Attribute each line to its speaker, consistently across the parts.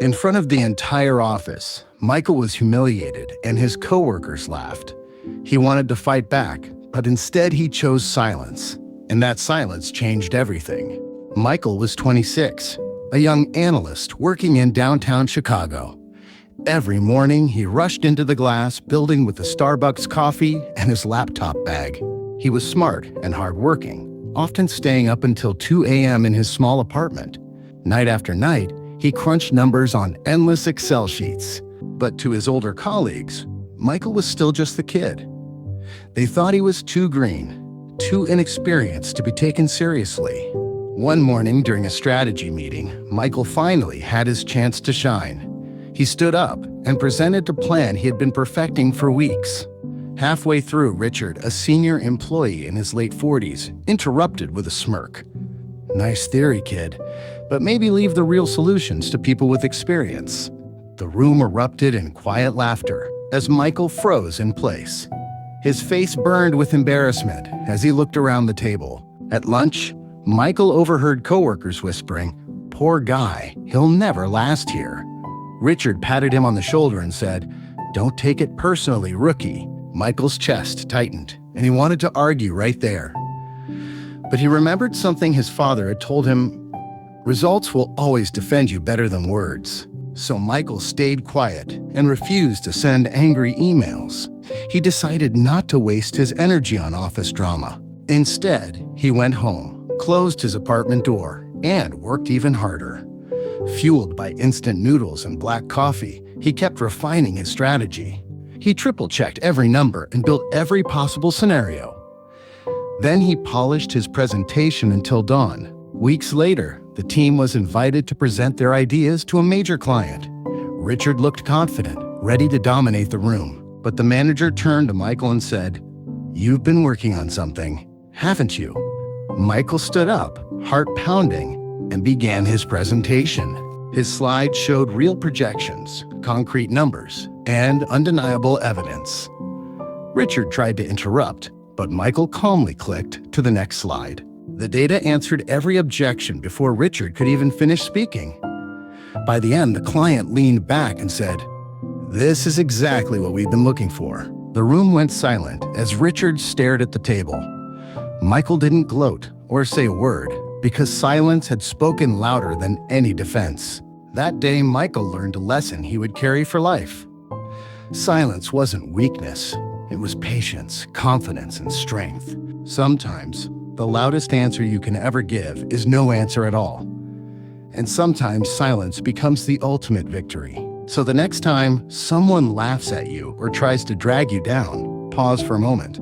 Speaker 1: In front of the entire office, Michael was humiliated and his coworkers laughed. He wanted to fight back, but instead he chose silence. And that silence changed everything. Michael was 26, a young analyst working in downtown Chicago. Every morning, he rushed into the glass building with a Starbucks coffee and his laptop bag. He was smart and hardworking, often staying up until 2 a.m. in his small apartment. Night after night, he crunched numbers on endless Excel sheets. But to his older colleagues, Michael was still just the kid. They thought he was too green, too inexperienced to be taken seriously. One morning during a strategy meeting, Michael finally had his chance to shine. He stood up and presented a plan he had been perfecting for weeks. Halfway through, Richard, a senior employee in his late 40s, interrupted with a smirk. "Nice theory, kid, but maybe leave the real solutions to people with experience." The room erupted in quiet laughter as Michael froze in place. His face burned with embarrassment as he looked around the table. At lunch, Michael overheard coworkers whispering, "Poor guy, he'll never last here." Richard patted him on the shoulder and said, "Don't take it personally, rookie." Michael's chest tightened, and he wanted to argue right there. But he remembered something his father had told him: results will always defend you better than words. So Michael stayed quiet and refused to send angry emails. He decided not to waste his energy on office drama. Instead, he went home, closed his apartment door, and worked even harder. Fueled by instant noodles and black coffee, he kept refining his strategy. He triple-checked every number and built every possible scenario. Then he polished his presentation until dawn. Weeks later, the team was invited to present their ideas to a major client. Richard looked confident, ready to dominate the room. But the manager turned to Michael and said, "You've been working on something, haven't you?" Michael stood up, heart pounding, and began his presentation. His slides showed real projections, concrete numbers, and undeniable evidence. Richard tried to interrupt, but Michael calmly clicked to the next slide. The data answered every objection before Richard could even finish speaking. By the end, the client leaned back and said, "This is exactly what we've been looking for." The room went silent as Richard stared at the table. Michael didn't gloat or say a word, because silence had spoken louder than any defense. That day, Michael learned a lesson he would carry for life. Silence wasn't weakness. It was patience, confidence, and strength. Sometimes, the loudest answer you can ever give is no answer at all. And sometimes silence becomes the ultimate victory. So the next time someone laughs at you or tries to drag you down, pause for a moment.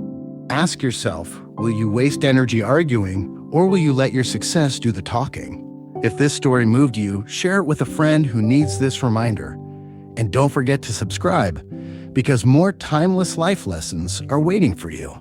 Speaker 1: Ask yourself, will you waste energy arguing, or will you let your success do the talking? If this story moved you, share it with a friend who needs this reminder. And don't forget to subscribe, because more timeless life lessons are waiting for you.